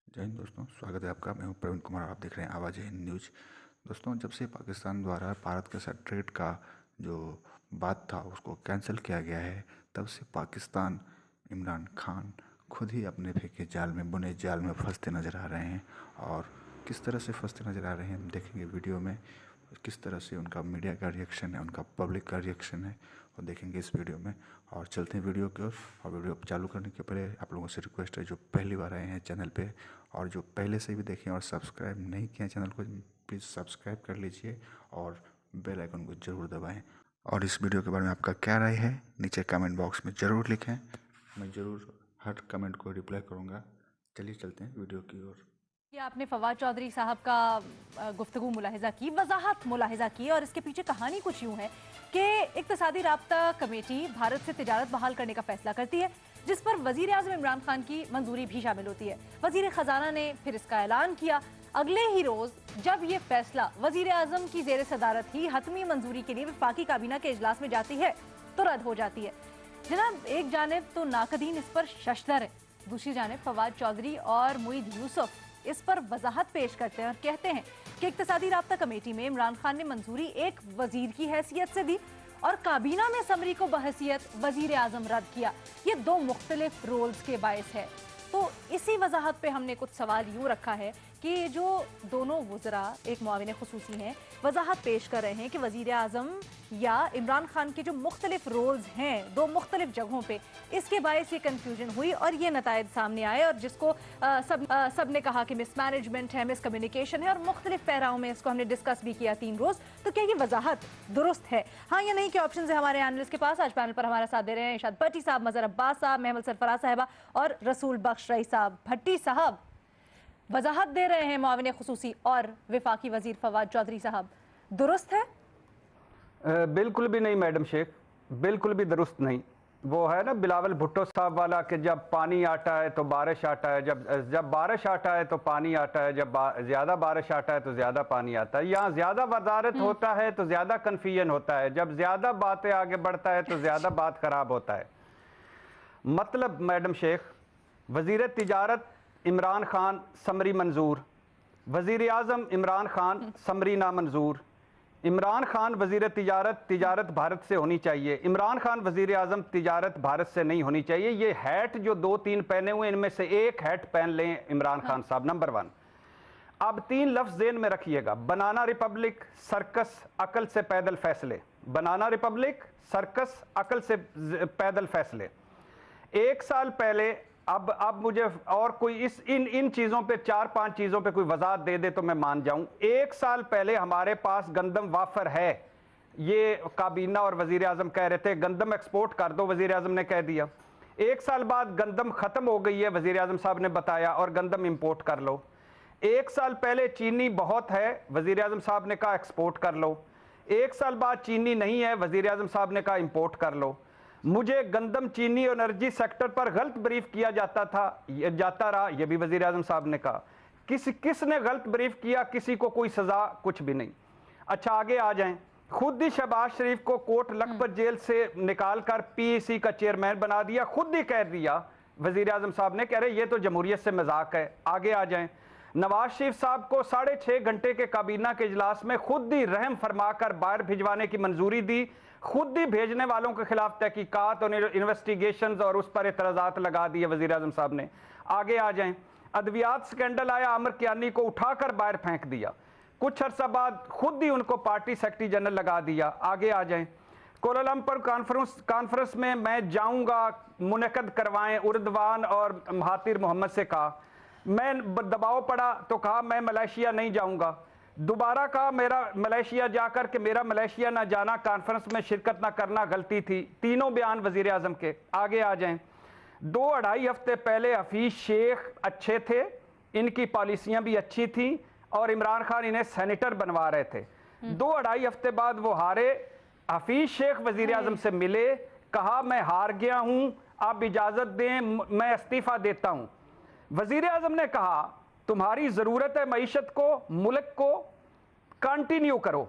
जय हिंद दोस्तों, स्वागत है आपका। मैं हूं प्रवीण कुमार, आप देख रहे हैं आवाज़ हिंद न्यूज। दोस्तों, जब से पाकिस्तान द्वारा भारत के साथ ट्रेड का जो बात था उसको कैंसिल किया गया है, तब से पाकिस्तान, इमरान खान खुद ही अपने फेंके जाल में, बुने जाल में फंसते नज़र आ रहे हैं। और किस तरह से फंसते नज़र आ रहे हैं हम देखेंगे वीडियो में। किस तरह से उनका मीडिया का रिएक्शन है, उनका पब्लिक का रिएक्शन है, और देखेंगे इस वीडियो में। और चलते हैं वीडियो की ओर। और वीडियो चालू करने के पहले आप लोगों से रिक्वेस्ट है, जो पहली बार आए हैं चैनल पे और जो पहले से भी देखें और सब्सक्राइब नहीं किए चैनल को, प्लीज़ सब्सक्राइब कर लीजिए और बेल आइकन को ज़रूर दबाएं। और इस वीडियो के बारे में आपका क्या राय है नीचे कमेंट बॉक्स में ज़रूर लिखें। मैं ज़रूर हर कमेंट को रिप्लाई करूँगा। चलिए चलते हैं वीडियो की ओर। ये आपने फवाद चौधरी साहब का गुफ्तगू मुलाहिजा की, वजाहत मुलाहिजा की, और इसके पीछे कहानी कुछ यूँ है कि इक्तिसादी राब्ता कमेटी भारत से तिजारत बहाल करने का फैसला करती है, जिस पर वजीर आज़म इमरान खान की मंजूरी भी शामिल होती है। वजीर खजाना ने फिर इसका ऐलान किया। अगले ही रोज जब ये फैसला वजीर आज़म की जेर सदारत ही हतमी मंजूरी के लिए वफाकी काबीना के इजलास में जाती है तो रद्द हो जाती है। जनाब, एक जानिब तो नाकदीन इस पर शशदर है, दूसरी जानिब फवाद चौधरी और मुईद यूसुफ इस पर वजाहत पेश करते हैं और कहते हैं कि इक्तिसादी राब्ता कमेटी में इमरान खान ने मंजूरी एक वजीर की हैसियत से दी और काबीना में समरी को बहैसियत वजीर आजम रद्द किया। ये दो मुख्तलिफ रोल्स के बायस है। तो इसी वजाहत पे हमने कुछ सवाल यूँ रखा है कि जो दोनों वज़रा एक मुआविन खुसूसी हैं, वजाहत पेश कर रहे हैं कि वज़ीर आज़म या इमरान खान के जो मुख्तलिफ रोल्स हैं दो मुख्तलिफ जगहों पे, इसके बायस ये कन्फ्यूजन हुई और ये नतायज सामने आए, और जिसको सब ने कहा कि मिसमैनेजमेंट है, मिसकम्युनिकेशन है, और मुख्तलिफ पैराओं में इसको हमने डिस्कस भी किया 3 रोज़। तो क्या ये वजाहत दुरुस्त है, हाँ या नहीं? के ऑप्शन है हमारे एनालिस्ट के पास। आज पैनल पर हमारा साथ दे रहे हैं इरशाद भट्टी साहब, मज़हर अब्बास साहब, महमद सरफराज साहिबा और रसूल बख्श रई साहब। भट्टी साहब वजाहत दे रहे हैं मुआविन खुसूसी और वफाकी वजीर फवाद चौधरी साहब, दुरुस्त है? बिल्कुल भी नहीं मैडम शेख, बिल्कुल भी दुरुस्त नहीं। वो है ना बिलावल भुट्टो साहब वाला कि जब पानी आता है तो बारिश आता है, जब बारिश आता है तो पानी आता है, जब ज़्यादा बारिश आता है तो ज़्यादा पानी आता है। यहाँ ज़्यादा वजारत होता है तो ज़्यादा कन्फ्यूजन होता है, जब ज़्यादा बातें आगे बढ़ता है तो ज़्यादा बात ख़राब होता है। मतलब मैडम शेख, वज़ीर तिजारत इमरान खान समरी मंजूर, वज़ीर आज़म इमरान खान समरी नामंजूर। इमरान खान वज़ीर तिजारत भारत से होनी चाहिए, इमरान खान वज़ीर आज़म तिजारत भारत से नहीं होनी चाहिए। ये हैट जो 2-3 पहने हुए, इनमें से एक हैट पहन लें इमरान खान साहब, नंबर 1। अब 3 लफ्ज़ ज़हन में रखिएगा: बनाना रिपब्लिक, सर्कस, अकल से पैदल फैसले। बनाना रिपब्लिक, सर्कस, अकल से पैदल फैसले। 1 साल पहले, अब मुझे और कोई इन चीज़ों पे 4-5 चीज़ों पे कोई वजाहत दे दे तो मैं मान जाऊं। 1 साल पहले हमारे पास गंदम वाफर है, ये काबीना और वजीर आजम कह रहे थे गंदम एक्सपोर्ट कर दो, वजीर आजम ने कह दिया। 1 साल बाद गंदम खत्म हो गई है, वजीर आजम साहब ने बताया, और गंदम इंपोर्ट कर लो। 1 साल पहले चीनी बहुत है, वजीर आजम साहब ने कहा एक्सपोर्ट कर लो। 1 साल बाद चीनी नहीं है, वजीर आजम साहब ने कहा इंपोर्ट कर लो। मुझे गंदम, चीनी और एनर्जी सेक्टर पर गलत ब्रीफ किया जाता रहा, यह भी वजीर आजम साहब ने कहा। किसने गलत ब्रीफ किया? किसी को कोई सजा कुछ भी नहीं। अच्छा, आगे आ जाएं। खुद ही शहबाज शरीफ को कोट लखपत जेल से निकाल कर पीएसी का चेयरमैन बना दिया, खुद ही कह दिया वजीर आजम साहब ने, कह रहे ये तो जमहूरियत से मजाक है। आगे आ जाएं। नवाज शरीफ साहब को 6.5 घंटे के काबीना के इजलास में खुद ही रहम फरमाकर बाहर भिजवाने की मंजूरी दी, खुद ही भेजने वालों के खिलाफ तहकीकात और इन्वेस्टिगेशंस और उस पर एतराज़ात लगा दिए वज़ीर आज़म साहब ने। आगे आ जाएं। अद्वियात स्कैंडल आया, आमिर कियानी को उठाकर बाहर फेंक दिया, कुछ अरसा बाद खुद ही उनको पार्टी सेक्रेटरी जनरल लगा दिया। आगे आ जाएं। कोलालमपुर कॉन्फ्रेंस में मैं जाऊंगा, मुनक़द करवाएं, उर्दवान और महातिर मोहम्मद से कहा। मैं दबाव पड़ा तो कहा मैं मलेशिया नहीं जाऊंगा। दोबारा कहा मेरा मलेशिया जाकर के मेरा मलेशिया ना जाना, कॉन्फ्रेंस में शिरकत ना करना गलती थी। तीनों बयान वजीर आजम के। आगे आ जाएं। 2-2.5 हफ्ते पहले हफीज शेख अच्छे थे, इनकी पॉलिसियां भी अच्छी थी और इमरान खान इन्हें सेनेटर बनवा रहे थे। 2-2.5 हफ्ते बाद वो हारे। हफीज शेख वजीर आजम से मिले, कहा मैं हार गया हूं, आप इजाजत दें, मैं इस्तीफा देता हूं। वजीर आजम ने कहा तुम्हारी जरूरत है मईशत को, मुल्क को, कंटिन्यू करो।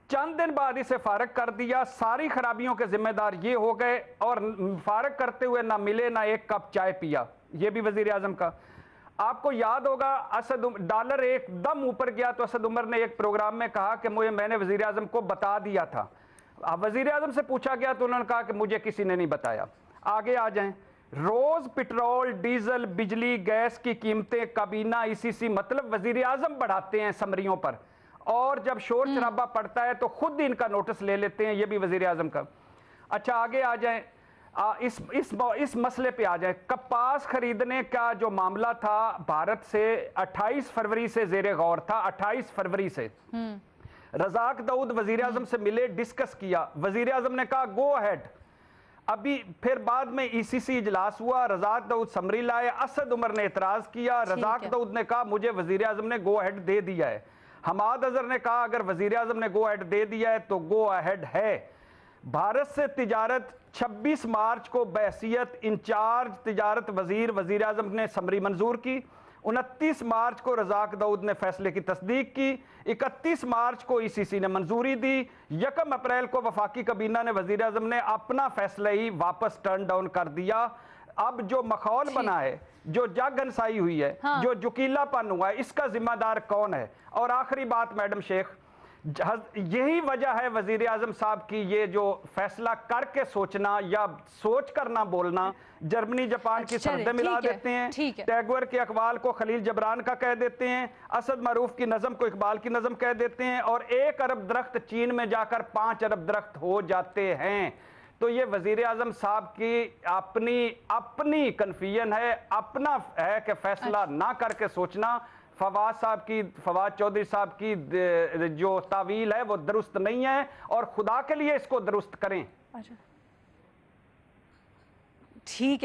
चंद दिन बाद इसे फारग कर दिया, सारी खराबियों के जिम्मेदार ये हो गए, और फारग करते हुए ना मिले ना एक कप चाय पिया, ये भी वजीर आजम का। آپ کو یاد ہوگا ڈالر ایک دم اوپر گیا تو اسد عمر نے ایک پروگرام میں کہا کہ میں نے وزیر اعظم کو بتا دیا تھا. وزیر اعظم سے پوچھا گیا تو انہوں نے کہا کہ مجھے کسی نے نہیں بتایا. آگے آ جائیں. روز پٹرول، ڈیزل، بجلی، گیس کی قیمتیں کابینہ ECC مطلب وزیر اعظم بڑھاتے ہیں سمریوں پر، اور جب شور شرابہ پڑتا ہے تو خود ان کا نوٹس لے لیتے ہیں. یہ بھی وزیر اعظم کا. اچھا آگے آ جائیں. اس مسئلے پہ آ جائیں. کپاس خریدنے کا جو معاملہ تھا بھارت سے 28 فروری سے زیر غور تھا. 28 فروری سے رزاق داؤد وزیر اعظم سے ملے، ڈسکس کیا. وزیر اعظم نے کہا گو اہیڈ. ابھی پھر بعد میں ECC اجلاس ہوا، رزاق داؤد سمری لائے، اسد عمر نے اعتراض کیا. رزاق داؤد نے کہا مجھے وزیر اعظم نے گو اہیڈ دے دیا ہے. حماد اظہر نے کہا اگر وزیر اعظم نے گو اہیڈ دے دیا ہے تو گو اہیڈ ہے. بھارت سے تجارت 26 مارچ کو بحیثیت انچارج تجارت وزیر اعظم نے سمری منظور کی. 29 مارچ کو رزاق داؤد نے فیصلے کی تصدیق کی. 31 مارچ کو ECC نے منظوری دی. 1 اپریل کو وفاقی کابینہ نے وزیر اعظم نے اپنا فیصلہ ہی واپس ٹرن ڈاؤن کر دیا. اب جو ماحول بنا ہے، جو جگ ہنسائی ہوئی ہے، جو جکیلا پن ہوا ہے، اس کا ذمہ دار کون ہے؟ اور آخری بات میڈم شیخ، یہی وجہ ہے وزیر اعظم صاحب کی یہ جو فیصلہ کر کے سوچنا یا سوچ کر نہ بولنا. جرمنی جاپان کی سردیں ملا دیتے ہیں، ٹیگور کے اقوال کو خلیل جبران کا کہہ دیتے ہیں، اسد معروف کی نظم کو اقبال کی نظم کہہ دیتے ہیں، اور 1 ارب درخت چین میں جا کر 5 ارب درخت ہو جاتے ہیں. تو یہ وزیر اعظم صاحب کی اپنی کنفیژن ہے، اپنا ہے کہ فیصلہ نہ کر کے سوچنا. فواد چودھری صاحب کی جو تعویل ہے وہ درست نہیں ہے، اور خدا کے لیے اس کو درست کریں. ٹھیک ہے.